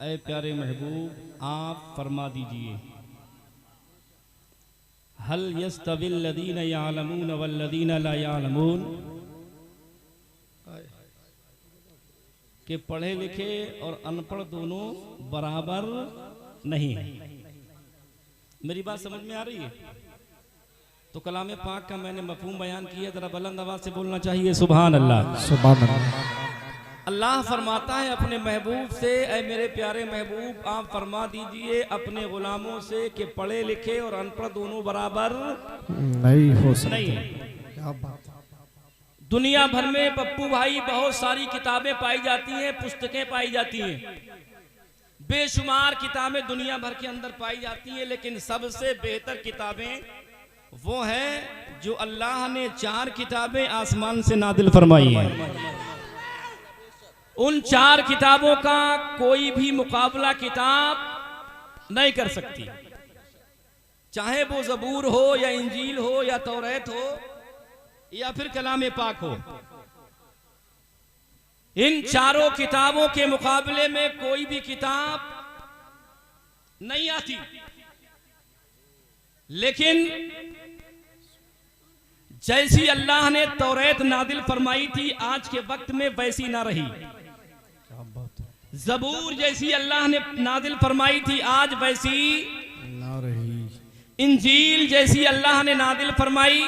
ऐ प्यारे महबूब आप फरमा दीजिए, हल यस्तविल लदीन यालमून वल्लदीन ला यालमून, कि पढ़े लिखे और अनपढ़ दोनों बराबर नहीं है। मेरी बात समझ में आ रही है? तो कलाम पाक का मैंने मफहूम बयान किया, जरा बुलंद आवाज से बोलना चाहिए सुभान अल्लाह। सुभान अल्लाह। अल्लाह फरमाता है अपने महबूब से, ऐ मेरे प्यारे महबूब आप फरमा दीजिए अपने गुलामों से कि पढ़े लिखे और अनपढ़ दोनों बराबर नहीं हो सकते। नहीं है। क्या बात। दुनिया भर में पप्पू भाई बहुत सारी किताबें पाई जाती हैं, पुस्तकें पाई जाती हैं, बेशुमार किताबें दुनिया भर के अंदर पाई जाती हैं, लेकिन सबसे बेहतर किताबें वो हैं जो अल्लाह ने 4 किताबें आसमान से नादिल फरमाई हैं। उन 4 किताबों का कोई भी मुकाबला किताब नहीं कर सकती, चाहे वो ज़बूर हो या इंजील हो या तौरात हो या फिर कलाम पाक हो। इन 4 किताबों के मुकाबले में कोई भी किताब नहीं आती, लेकिन जैसी अल्लाह ने तौरात नादिल फरमाई थी आज के वक्त में वैसी ना रही। ज़बूर जैसी अल्लाह ने नादिल फरमाई थी आज वैसी ना रही। इंजील जैसी अल्लाह ने नादिल फरमाई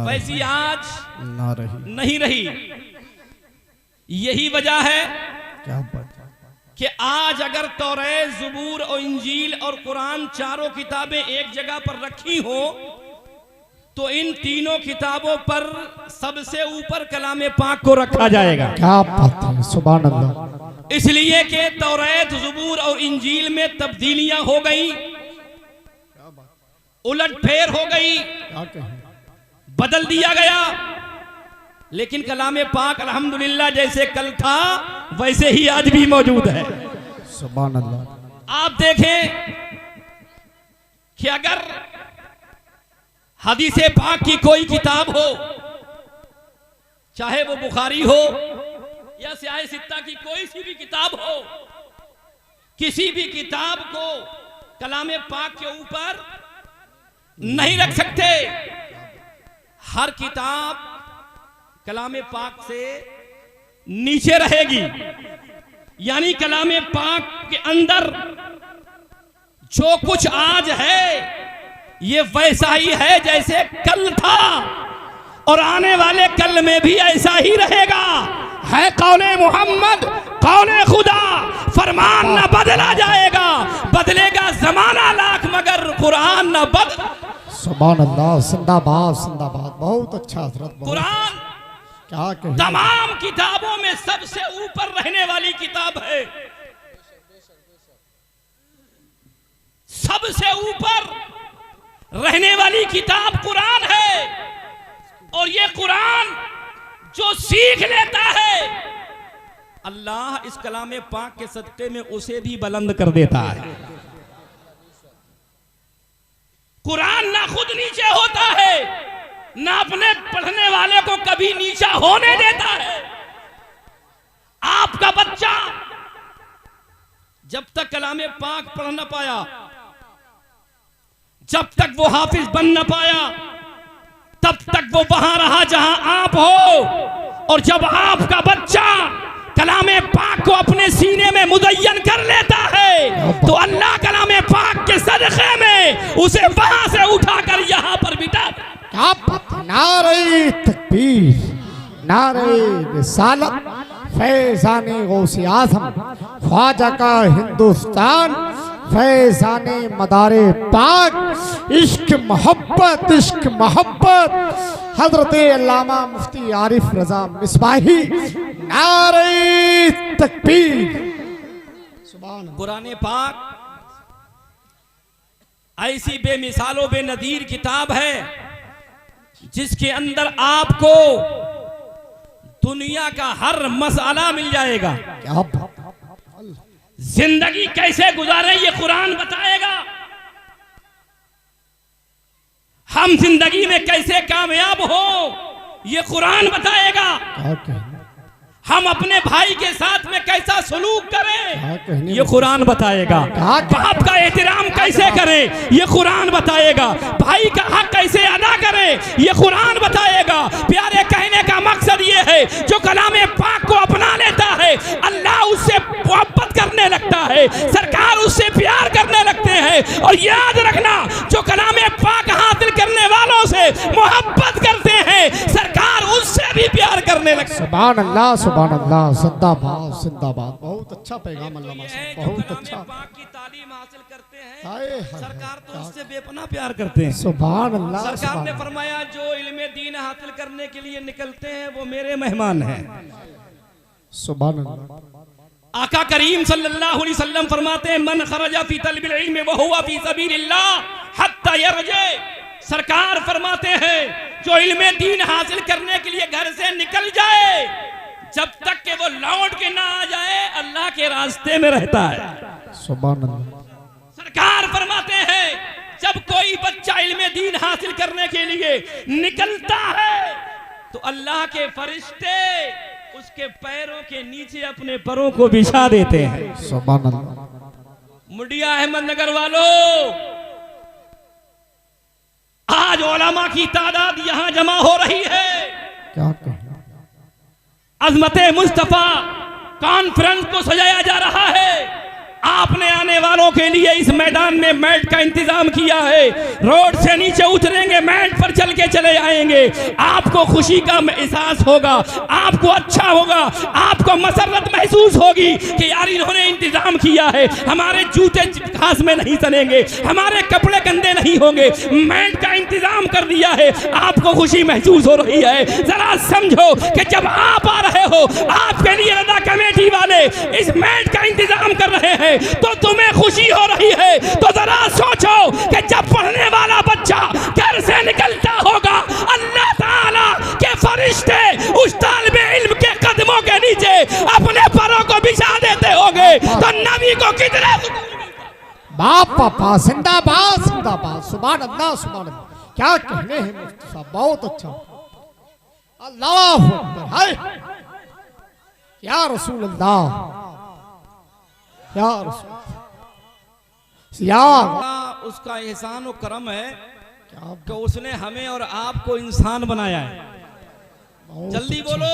वैसी आज ना रही। नहीं रही। यही वजह है क्या बात। कि आज अगर तौरात, ज़बूर और इंजील और कुरान 4 किताबें एक जगह पर रखी हो तो इन तीनों किताबों पर सबसे ऊपर कलाम पाक को रखा जाएगा। क्या बात है। सुभान अल्लाह। इसलिए कि तौरात, ज़बूर और इंजील में तब्दीलियां हो गई, उलटफेर हो गई, क्या कहें। बदल दिया गया, लेकिन कलाम पाक अल्हम्दुलिल्लाह जैसे कल था वैसे ही आज भी मौजूद है। सुभान अल्लाह। आप देखें कि अगर हदीसे पाक की कोई किताब हो, चाहे वो बुखारी हो या सियाह सित्ता की कोई सी भी किताब हो, किसी भी किताब को कलाम पाक के ऊपर नहीं रख सकते। हर किताब कलाम पाक से नीचे रहेगी, यानी कलाम पाक के अंदर जो कुछ आज है ये वैसा ही है जैसे कल था और आने वाले कल में भी ऐसा ही रहेगा। है कौले मोहम्मद, कौले खुदा, फरमान न बदला जाएगा, बदलेगा जमाना लाख मगर कुरान न बदल। सुभान अल्लाह। जिंदाबाद जिंदाबाद। बहुत अच्छा हजरत। कुरान क्या कहें। तमाम किताबों में सबसे ऊपर रहने वाली किताब है, सबसे ऊपर रहने वाली किताब कुरान है। और ये कुरान जो सीख लेता है अल्लाह इस कलाम पाक के सदक़े में उसे भी बुलंद कर देता है। कुरान ना खुद नीचे होता है, ना अपने पढ़ने वाले को कभी नीचा होने देता है। आपका बच्चा जब तक कलाम पाक पढ़ न पाया, जब तक वो हाफिज बन न पाया, तब तक वो वहां रहा जहां आप हो। और जब आपका बच्चा कलाम पाक को अपने सीने में मुदय्यन कर लेता है तो अल्लाह कलाम पाक के सदक़े में उसे वहां से उठाकर यहां पर बिठा। क्या बात। नारे तकबीर, नारे रिसालत, फैज़ाने गौसे आज़म, ख्वाजा का हिंदुस्तान, फैज़ाने मदारे पाक, इश्क मोहब्बत, इश्क मोहब्बत, हजरत अल्लामा मुफ्ती आरिफ रजा मिसबाही। नारे तकबीर। सुभान अल्लाह। कुरान पाक ऐसी बेमिसालो बेनदीर किताब है जिसके अंदर आपको दुनिया का हर मसला मिल जाएगा। क्या बात। जिंदगी कैसे गुजारे ये कुरान बताएगा, हम जिंदगी में कैसे कामयाब हो ये कुरान बताएगा। क्या कहें। हम अपने भाई के साथ में कैसा सलूक करें क्या कहने ये कुरान बताएगा। बाप का एहतराम कैसे करें ये कुरान बताएगा। भाई का हक कैसे अदा करें ये कुरान बताएगा। प्यारे कहने का मकसद ये है, जो कलामे पाक को अपना लेता है अल्लाह उससे मोहब्बत करने लगता है, सरकार उससे प्यार करने लगते हैं। और याद रखना, जो कलामे पाक हासिल करने वालों से मोहब्बत करते हैं सरकार उससे भी प्यार करने लगती है। सुभान अल्लाह, सुभान अल्लाह, जिंदाबाद जिंदाबाद। बहुत अच्छा पैगाम अल्लामा साहब, बहुत अच्छा। पाक की तालीम हासिल करते हैं हाय हाय, सरकार तो उससे बेपनाह प्यार करते हैं। सुभान अल्लाह, सरकार सुभान ने अल्लाह। फरमाया जो इल्मे दीन हासिल करने के लिए निकलते हैं वो मेरे मेहमान हैं। सुभान अल्लाह। आका करीम सल्लल्लाहु अलैहि वसल्लम फरमाते हैं मन खरजा फी तलबिल इल्म व हुवा फी सबीलिल्लाह हत्ता यरजे। सरकार फरमाते हैं जो इल्मे दीन हासिल करने के लिए घर से निकल जाए जब तक कि वो लौट के ना आ जाए अल्लाह के रास्ते में रहता है। सुभान अल्लाह। सरकार फरमाते हैं जब कोई बच्चा इल्मे दीन हासिल करने के लिए निकलता है तो अल्लाह के फरिश्ते उसके पैरों के नीचे अपने परों को बिछा देते हैं। सुभान अल्लाह। मुंडिया अहमदनगर वालों, आज उलमा की तादाद यहां जमा हो रही है। क्या कहना। अजमते मुस्तफा कॉन्फ्रेंस को सजाया जा रहा है। आपने आने वालों के लिए इस मैदान में मैट का इंतजाम किया है। रोड से नीचे उतरेंगे, मैट पर चल के चले आएंगे। आपको खुशी का एहसास होगा, आपको अच्छा होगा, आपको मसरत महसूस होगी कि यार इन्होंने इंतजाम किया है। हमारे जूते घास में नहीं तनेंगे, हमारे कपड़े गंदे नहीं होंगे, मैट का इंतजाम कर दिया है। आपको खुशी महसूस हो रही है। जरा समझो कि जब आप आ रहे हो, आपके लिए रदा कमेटी वाले इस मैट का इंतजाम कर रहे हैं तो तुम्हें खुशी हो रही है। तो जरा सोचो कि जब पढ़ने वाला बच्चा घर से निकलता होगा अल्लाह ताला के फरिश्ते उस तालिबे इल्म के कदमों के नीचे अपने पैरों को बिछा देते होंगे तो नबी को कितना बाप पापा जिंदाबाद जिंदाबाद। सुभान अल्लाह, सुभान अल्लाह। क्या कहने हैं मुफ्ती साहब, बहुत अच्छा। अल्लाह अकबर। हाय या रसूल अल्लाह, या रसूल, या उसका एहसान और करम है क्या कि उसने हमें और आपको इंसान बनाया है। बहुत जल्दी अच्छा। बोलो।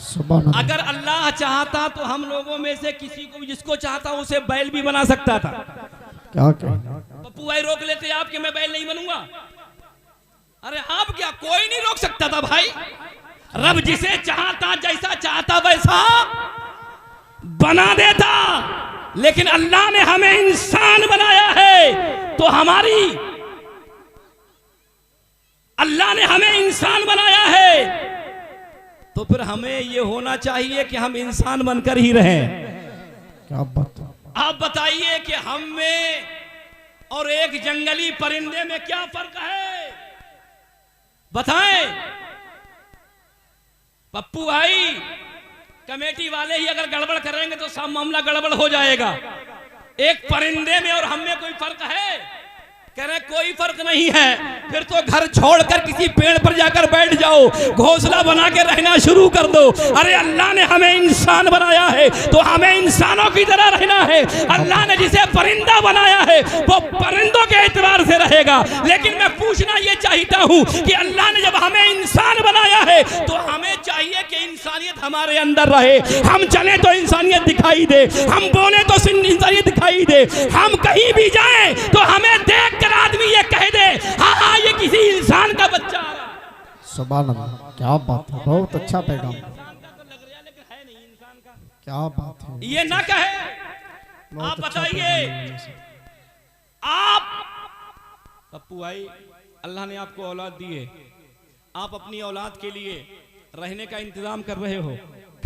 सुभान अल्लाह। अगर अल्लाह चाहता तो हम लोगों में से किसी को भी जिसको चाहता उसे बैल भी बना सकता था। क्या कहना। पप्पू भाई रोक लेते आप कि मैं बैल नहीं बनूंगा। अरे आप क्या, कोई नहीं रोक सकता था भाई। रब जिसे चाहता जैसा चाहता वैसा बना देता, लेकिन अल्लाह ने हमें इंसान बनाया है। तो हमारी अल्लाह ने हमें इंसान बनाया है तो फिर हमें यह होना चाहिए कि हम इंसान बनकर ही रहें। क्या बात। आप बताइए कि हम में और एक जंगली परिंदे में क्या फर्क है, बताएं पप्पू भाई। कमेटी वाले ही अगर गड़बड़ करेंगे तो सब मामला गड़बड़ हो जाएगा। एक परिंदे में और हम में कोई फर्क है? कह रहे कोई फर्क नहीं है। फिर तो घर छोड़कर किसी पेड़ पर जाकर बैठ जाओ, घोंसला बना के रहना शुरू कर दो। अरे अल्लाह ने हमें इंसान बनाया है तो हमें इंसानों की तरह रहना है। अल्लाह ने जिसे परिंदा बनाया है वो परिंदों के एतबार से रहेगा। लेकिन मैं पूछना ये चाहता हूँ कि अल्लाह ने जब हमें इंसान बनाया है तो हमें चाहिए कि इंसानियत हमारे अंदर रहे। हम चले तो इंसानियत दिखाई दे, हम बोले तो इंसानियत दिखाई दे, हम कहीं भी जाएं तो हमें देख आदमी ये कह दे हाँ हाँ ये किसी इंसान का बच्चा आ रहा है। सुभान अल्लाह। क्या बात है, बहुत अच्छा पैगाम। क्या बात है, ये ना कहे। बहुत आप अच्छा बताइए, आप पप्पू भाई अल्लाह ने आपको औलाद दी है, आप अपनी औलाद के लिए रहने का इंतजाम कर रहे हो,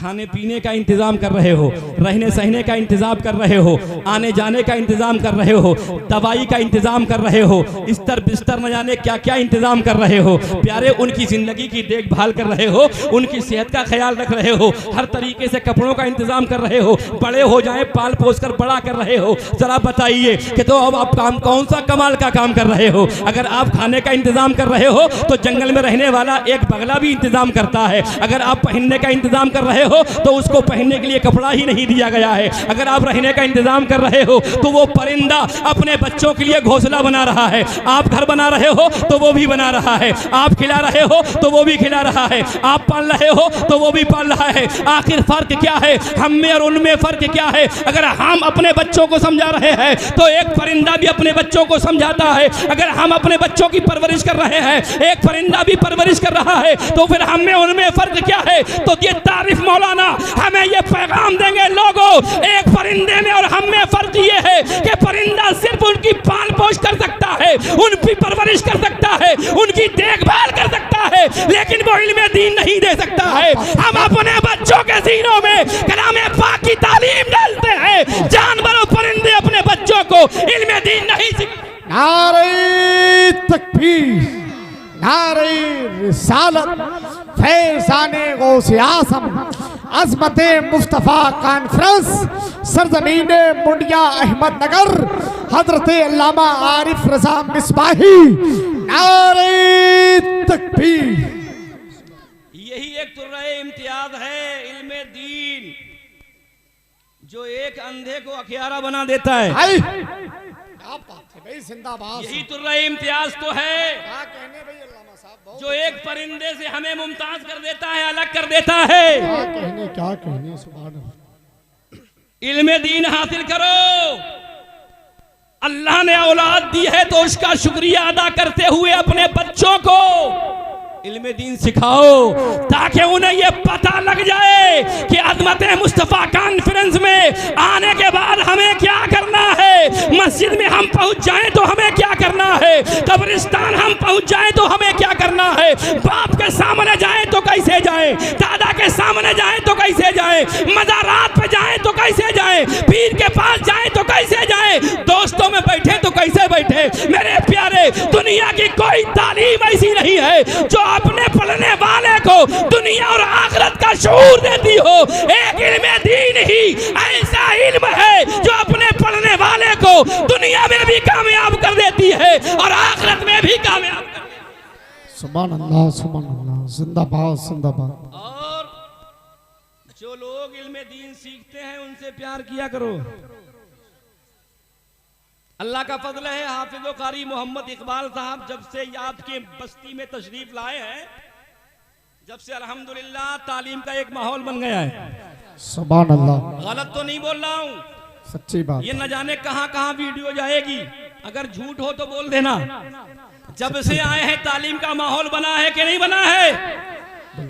खाने पीने का इंतजाम कर रहे हो, रहने सहने का इंतजाम कर रहे हो, आने जाने का इंतजाम कर रहे हो, दवाई का इंतजाम कर रहे हो, इस्तर बिस्तर न जाने क्या क्या इंतजाम कर रहे हो प्यारे, उनकी जिंदगी की देखभाल कर रहे हो, उनकी सेहत का ख्याल रख रहे हो, हर तरीके से कपड़ों का इंतजाम कर रहे हो, बड़े हो जाएं पाल पोस कर बड़ा कर रहे हो। जरा बताइए कि तो अब आप काम कौन सा कमाल का काम कर रहे हो? अगर आप खाने का इंतजाम कर रहे हो तो जंगल में रहने वाला एक बगला भी इंतजाम करता है। अगर आप पहनने का इंतजाम कर रहे हो तो उसको पहनने के लिए कपड़ा ही नहीं दिया गया है। अगर आप रहने का इंतजाम कर रहे हो तो वो परिंदा अपने बच्चों के लिए घोंसला बना रहा है। आप घर बना रहे हो तो वो भी बना रहा है। आप खिला रहे हो तो वो भी खिला रहा है। आप पाल रहे हो तो वो भी पाल रहा है। आखिर फर्क क्या है? हम में और उनमें फर्क क्या है? अगर हम अपने बच्चों को समझा रहे हैं तो एक परिंदा भी अपने बच्चों को समझाता है। अगर हम अपने बच्चों की परवरिश कर रहे हैं, एक परिंदा भी परवरिश कर रहा है, तो फिर हम में उनमें फर्क क्या है? तो ये तारीफ मौलाना हमें ये पैगाम देंगे, लोगों एक परिंदे में और हम में फर्क ये है कि परिंदा सिर्फ उनकी पाल पोष कर सकता है, उनकी परवरिश कर सकता है, उनकी देखभाल कर सकता है, लेकिन वो इल्मे दीन नहीं दे सकता है। हम अपने बच्चों के सीनों में कलामे पाक की तालीम डालते हैं, जानवर और परिंदे अपने बच्चों को इल्मे दीन नहीं सिखाते। नारे तकबीर, नारे रिसालत, फैज़ाने गौसे आज़म, अज़मते मुस्तफ़ा कॉन्फ्रेंस, सरज़मीने मुंडिया अहमदनगर, हज़रते अल्लामा आरिफ रज़ा मिसबाही, नारे तकबीर। यही एक तुर्रे इम्तियाज है इल्मे दीन, जो एक अंधे को अखियारा बना देता है। क्या बात है भाई, जिंदाबाद। यही तुर्रे इम्तियाज तो है क्या कहने भाई अल्लामा साहब, जो एक परिंदे से हमें मुमताज कर देता है, अलग कर देता है। क्या कहने सुभान अल्लाह। इल्मे दीन हासिल करो। अल्लाह ने औलाद दी है तो उसका शुक्रिया अदा करते हुए अपने बच्चों को इल्मे दीन सिखाओ, ताकि उन्हें यह पता लग जाए कि अज़मत मुस्तफ़ा कॉन्फ्रेंस में आने के बाद हमें क्या करना है। मस्जिद में हम पहुंच जाएं तो हमें क्या करना है, कब्रिस्तान हम पहुंच जाएं तो हमें क्या करना है, बाप के सामने जाएं तो कैसे जाएं, दादा के सामने जाएं तो कैसे जाएं, मज़ारात पे जाएं तो कैसे जाएं, पीर के पास जाएं तो कैसे जाएं, दोस्तों में बैठे तो कैसे बैठे। मेरे प्यारे, दुनिया की कोई तालीम ऐसी नहीं है जो अपने पढ़ने वाले को दुनिया और आखिरत का शऊर देती हो। एक इल्मे दीन ही ऐसा इल्म है जो अपने पढ़ने वाले को दुनिया में भी कामयाब कर देती है और आखिरत में भी कामयाब कर देती है। सुभान अल्लाह, सुभान अल्लाह, जिंदाबाद जिंदाबाद। और जो लोग इल्मे दीन सीखते हैं उनसे प्यार किया करो। अल्लाह का फजल है, हाफिज़ो कारी मोहम्मद इकबाल साहब जब से आपके बस्ती में तशरीफ लाए हैं, जब से अल्हम्दुलिल्लाह तालीम का एक माहौल बन गया है। सुभान अल्लाह। गलत तो नहीं बोल रहा हूँ, सच्ची बात। ये न जाने कहाँ कहाँ वीडियो जाएगी, अगर झूठ हो तो बोल देना। जब से आए हैं तालीम का माहौल बना है कि नहीं बना है?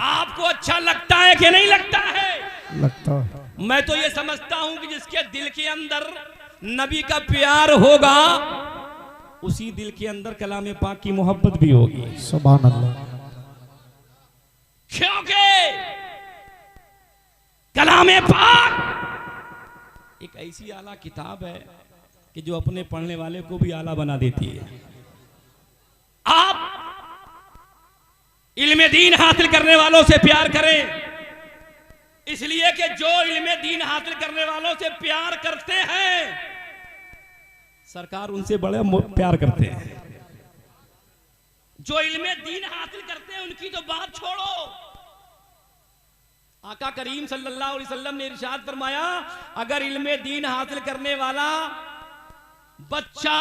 आपको अच्छा लगता है कि नहीं लगता है? लगता है। मैं तो ये समझता हूँ कि जिसके दिल के अंदर नबी का प्यार होगा उसी दिल के अंदर कलाम पाक की मोहब्बत भी होगी। सुभान अल्लाह। क्योंकि कलाम पाक एक ऐसी आला किताब है कि जो अपने पढ़ने वाले को भी आला बना देती है। आप इल्मे दीन हासिल करने वालों से प्यार करें, इसलिए कि जो इल्मे दीन हासिल करने वालों से प्यार करते हैं सरकार उनसे बड़े प्यार करते हैं। जो इल्मे दीन हासिल करते हैं उनकी तो बात छोड़ो। आका करीम सल्लल्लाहु अलैहि वसल्लम ने इरशाद फरमाया, अगर इल्मे दीन हासिल करने वाला बच्चा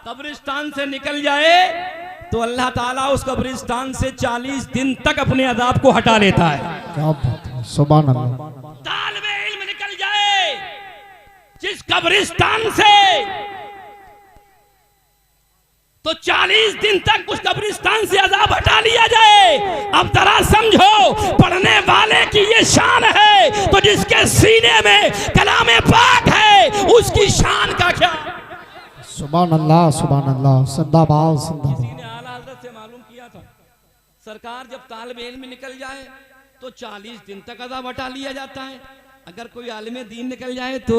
कब्रिस्तान से निकल जाए तो अल्लाह ताला उस कब्रिस्तान से 40 दिन तक अपने अजाब को हटा लेता है। क्या बात है, सुभान अल्लाह। तालिबे इल्म निकल जाए जिस कब्रिस्तान से तो 40 दिन तक उस कब्रिस्तान से अजाब हटा लिया जाए। अब जरा समझो, पढ़ने वाले की ये शान है तो जिसके सीने में कलामे पाक है उसकी शान का क्या। सुभान अल्लाह, सुभान अल्लाह, जिंदाबाद जिंदाबाद। किसी ने आला हज़रत से मालूम किया था, सरकार जब तालिब इल्म निकल जाए तो 40 दिन तक अज़ाब हटा लिया जाता है। अगर कोई आलिम दीन निकल जाए तो,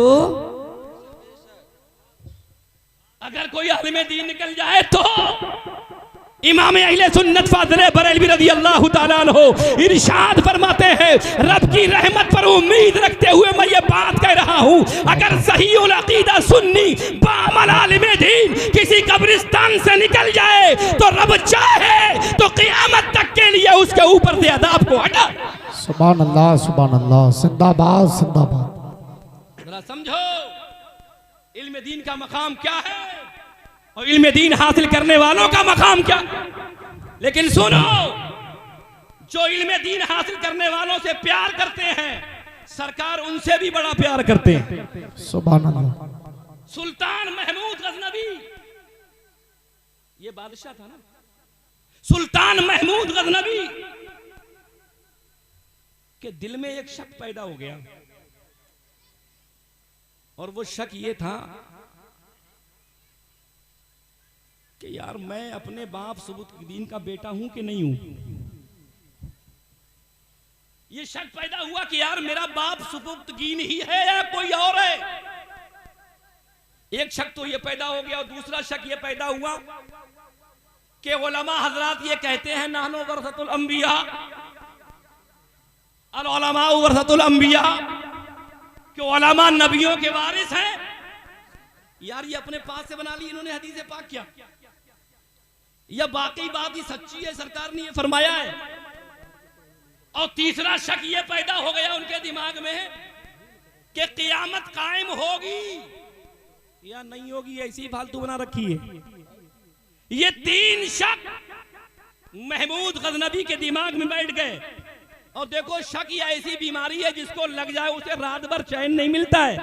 अगर कोई आलिम दीन निकल जाए तो इमाम अहले सुन्नत फाज़िल बरेलवी रज़ी अल्लाह ताला अन्हु इरशाद फरमाते हैं, रब की रहमत पर उम्मीद रखते हुए मैं ये बात कह रहा हूँ, अगर सहीउल अकीदा सुन्नी बामल आलिम दीन किसी कब्रिस्तान से निकल जाए तो रब चाहे तो क़यामत तक के लिए उसके ऊपर से अज़ाब को हटा। सुभान अल्लाह, जिंदाबाद जिंदाबाद। जरा समझो इल्म दीन का मकाम क्या है और इल्म दीन हासिल करने वालों का मकाम क्या। लेकिन सुनो, जो इल्म दीन हासिल करने वालों से प्यार करते हैं सरकार उनसे भी बड़ा प्यार करते हैं। सुभान अल्लाह। सुल्तान महमूद गजनवी, ये बादशाह था ना, सुल्तान महमूद गजनवी के दिल में एक शक पैदा हो गया और वो शक ये था कि यार मैं अपने बाप सुबुतदीन का बेटा हूं कि नहीं हूं। ये शक पैदा हुआ कि यार मेरा बाप सुबुतदीन ही है या कोई और है। एक शक तो ये पैदा हो गया और दूसरा शक ये पैदा हुआ कि उलमा हजरात ये कहते हैं नाहनु वरसतुल अंबिया, अल उलमा वरसतुल अंबिया, कि उलमा नबियों के वारिस हैं। यार ये अपने पास से बना ली इन्होंने हदीस पाक क्या, यह बाकी बात ही सच्ची है, सरकार ने ये फरमाया है। और तीसरा शक ये पैदा हो गया उनके दिमाग में कि क़यामत कायम होगी या नहीं होगी, ऐसी फालतू बना रखी है। ये तीन शक महमूद गजनवी के दिमाग में बैठ गए। और देखो शक ये ऐसी बीमारी है जिसको लग जाए उसे रात भर चैन नहीं मिलता है।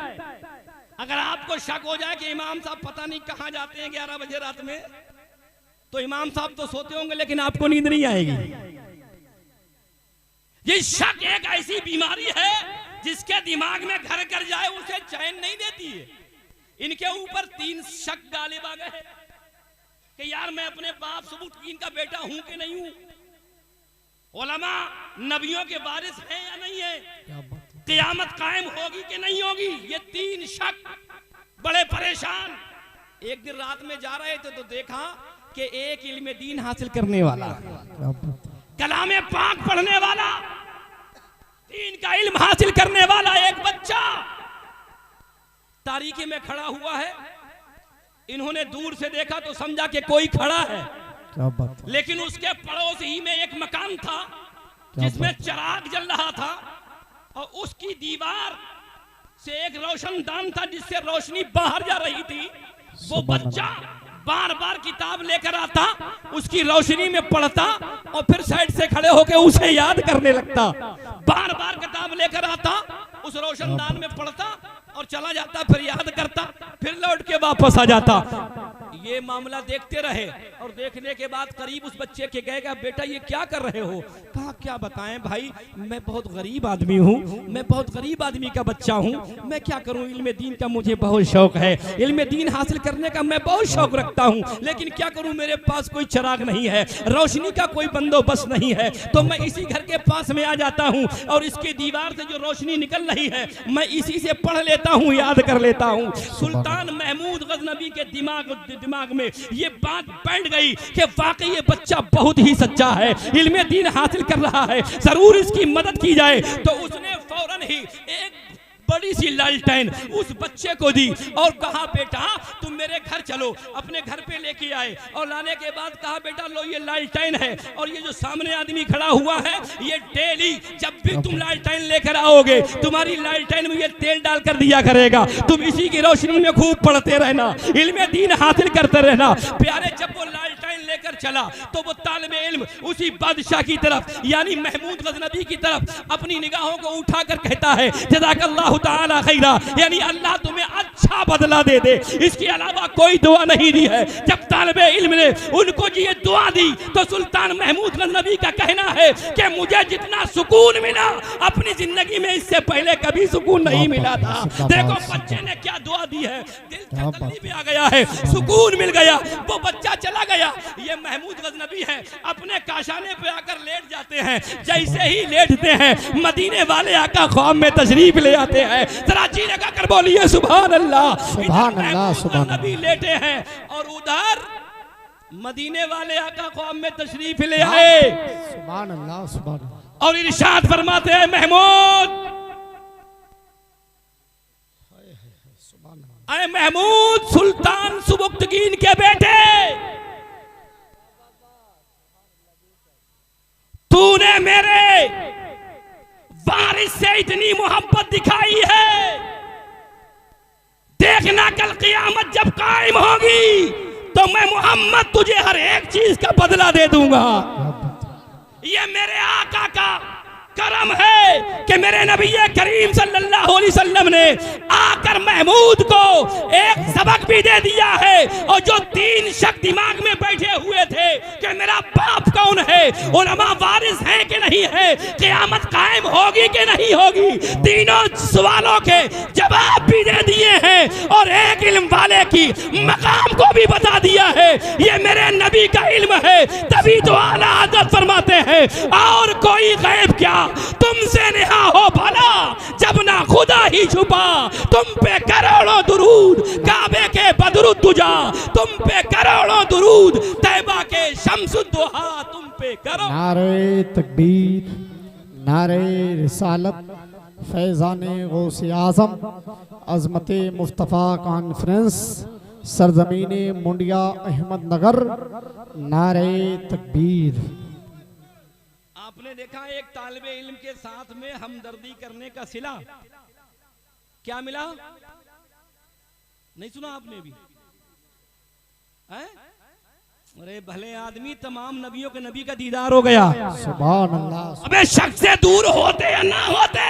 अगर आपको शक हो जाए कि इमाम साहब पता नहीं कहां जाते हैं 11 बजे रात में, तो इमाम साहब तो सोते होंगे लेकिन आपको नींद नहीं आएगी। ये शक एक ऐसी बीमारी है जिसके दिमाग में घर कर जाए उसे चैन नहीं देती है। इनके ऊपर तीन शक गालिब आ गए कि यार मैं अपने बाप सुबुतदीन का बेटा हूं कि नहीं हूं, उलमा नबियों के वारिस हैं या नहीं है, क़यामत कायम होगी कि नहीं होगी। ये तीन शक बड़े परेशान। एक दिन रात में जा रहे थे तो देखा कि एक इल्म दीन हासिल करने वाला, कलामे पाक पढ़ने वाला, दीन का इल्म हासिल करने वाला एक बच्चा तारीकी में खड़ा हुआ है। इन्होंने दूर से देखा तो समझा कि कोई खड़ा है, लेकिन उसके पड़ोस ही में एक मकान था जिसमें चिराग जल रहा था और उसकी दीवार से एक रोशनदान था जिससे रोशनी बाहर जा रही थी। वो बच्चा बार बार किताब लेकर आता, उसकी रोशनी में पढ़ता और फिर साइड से खड़े होकर उसे याद करने लगता। बार बार किताब लेकर आता, उस रोशनदान में पढ़ता और चला जाता, फिर याद करता, फिर लौट के वापस आ जाता। ये मामला देखते रहे और देखने के बाद करीब उस बच्चे के गए, बेटा ये क्या कर रहे हो। कहा क्या बताएं भाई, मैं बहुत गरीब आदमी हूँ, मैं बहुत गरीब आदमी का बच्चा हूँ, मैं क्या करूँ, इल्म दीन का मुझे बहुत शौक है, इल्म दीन हासिल करने का मैं बहुत शौक रखता हूँ, लेकिन क्या करूँ मेरे पास कोई चिराग नहीं है, रोशनी का कोई बंदोबस्त नहीं है, तो मैं इसी घर के पास में आ जाता हूँ और इसकी दीवार से जो रोशनी निकल रही है मैं इसी से पढ़ लेता हूँ, याद कर लेता हूँ। सुल्तान महमूद गजनवी के दिमाग में ये बात बैठ गई कि वाकई ये बच्चा बहुत ही सच्चा है, इल्म दीन हासिल कर रहा है, जरूर इसकी मदद की जाए। तो उसने फौरन ही एक बड़ी सी लालटेन उस बच्चे को दी और कहा बेटा तुम मेरे घर चलो। अपने घर पे लेके आए और लाने के बाद कहा बेटा लो ये लालटेन है और ये जो सामने आदमी खड़ा हुआ है ये डेली जब भी तुम लालटेन लेकर आओगे तुम्हारी लालटेन में ये तेल डालकर दिया करेगा, तुम इसी की रोशनी में खूब पढ़ते रहना, इल्म दीन हासिल करते रहना। प्यारे जब वो लालटेन लेकर चला तो वो तालिबे इल्म उसी बादशाह की तरफ यानी महमूद गजनवी की तरफ अपनी निगाहों को उठाकर कहता है जज़ाकल्लाहु ताला खैरा, यानी अल्लाह तुम्हें अच्छा बदला दे दे, इसके अलावा कोई दुआ नहीं दी है। जब तालिबे इल्म ने उनको ये दुआ दी तो सुल्तान महमूद गजनवी का कहना है कि मुझे जितना सुकून मिला अपनी जिंदगी में इससे पहले कभी सुकून नहीं मिला था। देखो बच्चे ने क्या दुआ दी है, दिल तसल्ली में आ गया है, सुकून मिल गया, वो बच्चा चला गया। ये महमूद गजनवी है, अपने काशाने पे आकर लेट जाते हैं, जैसे ही लेटते हैं मदीने वाले आका ख्वाब में तशरीफ ले आते हैं। जरा जी लगा कर बोलिए सुभान अल्लाह, सुभान अल्लाह, सुभान अल्लाह। नबी लेटे हैं और उधर मदीने वाले आका ख्वाब में तशरीफ ले आए। सुभान अल्लाह, सुभान अल्लाह। और इरशाद फरमाते हैं महमूद, अरे महमूद सुल्तान सुबुक्तगीन के बेटे, तूने मेरे वारिस से इतनी मोहब्बत दिखाई है, देखना कल क़यामत जब कायम होगी तो मैं मोहम्मद तुझे हर एक चीज का बदला दे दूंगा। ये मेरे आका का करम है कि मेरे नबी करीम सल्लल्लाहु अलैहि वसल्लम ने आकर महमूद को एक सबक भी दे दिया है। और जो तीन शक दिमाग में बैठे हुए थे कि मेरा बाप कौन है, उलमा वारिस है कि नहीं है, क़यामत कायम होगी कि नहीं होगी, तीनों सवालों के जवाब भी दे दिए हैं और एक इल्म वाले की मकाम को भी बता दिया है। ये मेरे नबी का इल्म है, तभी तो आला हज़रत फरमाते हैं और कोई गैब क्या तुमसे नेहा हो भला, जब ना खुदा ही छुपा, तुम पे करोड़ों दुरूद, काबे के बदरुद तुझा, तुम पे करोड़ों दुरूद, तैबा के शम्सुद्दोहा तुम पे करो। नारे तकबीर, नारे रिसालत, फैज़ाने गौसे आज़म, अज़मते मुस्तफ़ा कॉन्फ्रेंस, सरजमीने मुंडिया अहमदनगर, नारे तकबीर। आपने देखा एक तालिबे इल्म के साथ में हमदर्दी करने का सिला क्या मिला, नहीं सुना आपने भी है? अरे भले आदमी, तमाम नबियों के नबी का दीदार हो गया। सुभान अल्लाह। अबे शक से दूर होते या ना होते,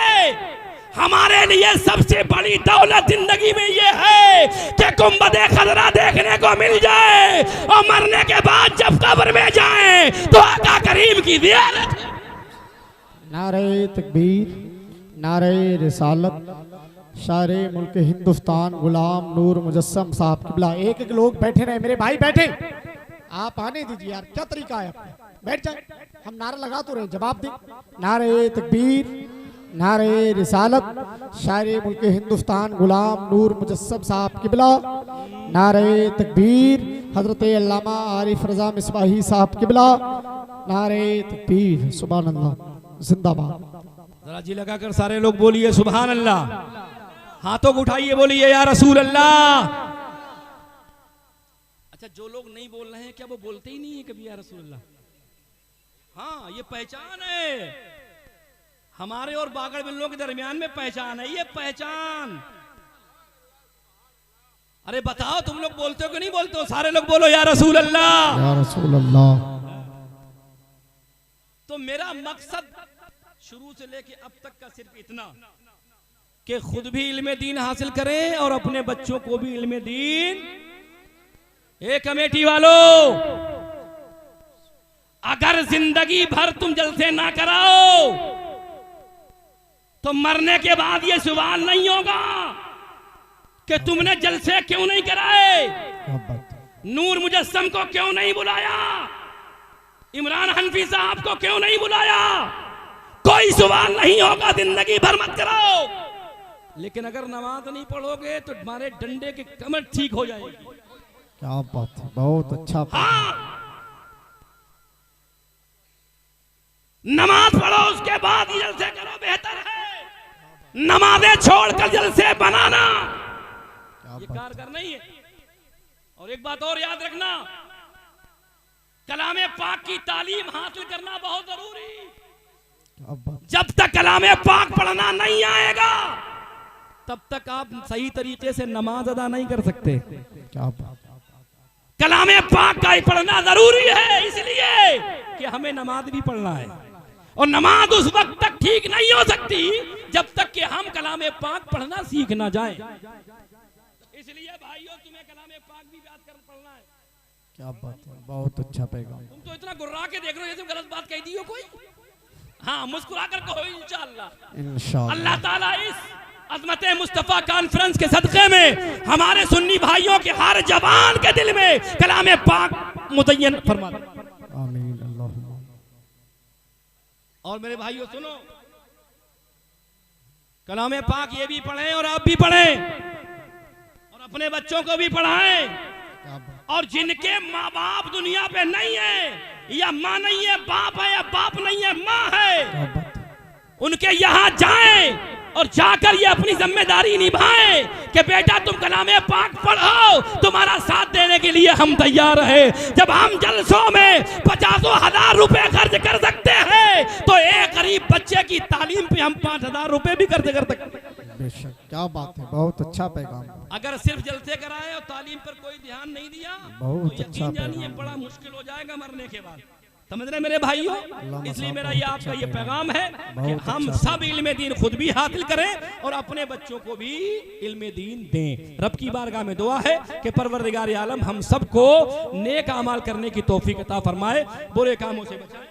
हमारे लिए सबसे बड़ी दौलत जिंदगी में ये है कि गुंबदे खजरा देखने को मिल जाए और मरने के बाद जब कब्र में जाएं तो आका करीम की ज़ियारत। नारे तकबीर, नारे रिसालत, शारे मुल्क हिंदुस्तान गुलाम नूर मुजस्सम साहब किबला। एक एक लोग बैठे रहे, मेरे भाई बैठे, आप आने दीजिए यार, क्या तरीका है आपका, बैठ जाए, हम नारा लगा तो रहे, जवाब दें। नारे तकबीर, नारे रिसालत, शारे मुल्क हिंदुस्तान गुलाम नूर मुजस्सम साहब किबला। नारे तकबीर, हजरत अल्लामा आरिफ रजा मिसबाही साहब किबला। नारे तकबीर, सुभान अल्लाह, जिंदाबाद। जरा जी लगाकर सारे लोग बोलिए सुभान अल्लाह, हाथों को उठाइए, बोलिए या रसूल अल्लाह। अच्छा, जो लोग नहीं बोल रहे हैं क्या वो बोलते ही नहीं है कभी या रसूल अल्लाह? हाँ, ये पहचान है हमारे और बागड़ बिल्लों के दरमियान में, पहचान है ये पहचान। अरे बताओ तुम लोग बोलते हो कि नहीं बोलते हो? सारे लोग बोलो या रसूल अल्लाह, या रसूल अल्लाह। तो मेरा मकसद शुरू से लेके अब तक का सिर्फ इतना कि खुद भी इल्मे दीन हासिल करें और अपने बच्चों को भी इल्मे दीन। ए कमेटी वालों, अगर जिंदगी भर तुम जलसे ना कराओ तो मरने के बाद ये सवाल नहीं होगा कि तुमने जलसे क्यों नहीं कराए, नूर मुजस्सम को क्यों नहीं बुलाया, इमरान हनफी साहब को क्यों नहीं बुलाया। कोई सवाल नहीं होगा, जिंदगी भर मत कराओ। लेकिन अगर नमाज नहीं पढ़ोगे तो तुम्हारे डंडे की कमर ठीक हो जाएगी। क्या बात है, बहुत अच्छा। हाँ, नमाज पढ़ो उसके बाद ही जलसे करो, बेहतर है। नमाजें छोड़कर जलसे बनाना ये कारगर नहीं है। और एक बात और याद रखना, कलामे पाक की तालीम हासिल करना बहुत जरूरी। जब तक कलामे पाक पढ़ना नहीं आएगा तब तक आप सही तरीके से नमाज अदा नहीं कर सकते। क्या बात। कलामे पाक का ही पढ़ना जरूरी है, इसलिए कि हमें नमाज भी पढ़ना है। और नमाज उस वक्त तक ठीक नहीं हो सकती जब तक कि हम कलामे पाक पढ़ना सीख ना जाएं। इसलिए भाइयों तुम्हें कलाम पाक भी याद कर पढ़ना है। क्या बात है, बहुत अच्छा पैगाम। तुम तो इतना गुर्रा के देख रहे हो जैसे गलत बात कह दी हो कोई। हाँ, मुस्कुरा कर कहो इंशाअल्लाह। इंशाअल्लाह अल्लाह ताला इस अज़मत मुस्तफ़ा कॉन्फ्रेंस के सदक़े में हमारे सुन्नी भाइयों के हर जवान के दिल में कलाम पाक मुतय्यन फरमा दे। आमीन अल्लाहुम्मा। और मेरे भाइयों सुनो, कलाम पाक ये भी पढ़ें और आप भी पढ़ें और अपने बच्चों को भी पढ़ाएं। क्या बात। और जिनके माँ बाप दुनिया पे नहीं है, या माँ नहीं है बाप है, या बाप नहीं है माँ है, क्या बात है। उनके यहाँ जाएं और जाकर ये अपनी जिम्मेदारी निभाएं कि बेटा तुम कलामे पाक पढ़ो, तुम्हारा साथ देने के लिए हम तैयार हैं। जब हम जलसों में 50,000 रुपए खर्च कर सकते हैं तो एक गरीब बच्चे की तालीम पे हम 5,000 रुपए भी खर्च कर सकते हैं। बेशक, क्या बात है, बहुत अच्छा पैगाम। अगर सिर्फ जलसे कराए और तालीम पर कोई ध्यान नहीं दिया बहुत तो अच्छा यकीन जानिए पैगाम। बड़ा मुश्किल हो जाएगा मरने के बाद। समझ रहे मेरे भाइयों, इसलिए मेरा ये आपका ये पैगाम है कि हम सब इल्म दीन खुद भी हासिल करें और अपने बच्चों को भी इल्म दीन दें। रब की बारगाह में दुआ है कि परवरदिगार आलम हम सबको नेक अमाल करने की तौफीक अता फरमाए, बुरे कामों से बचाए।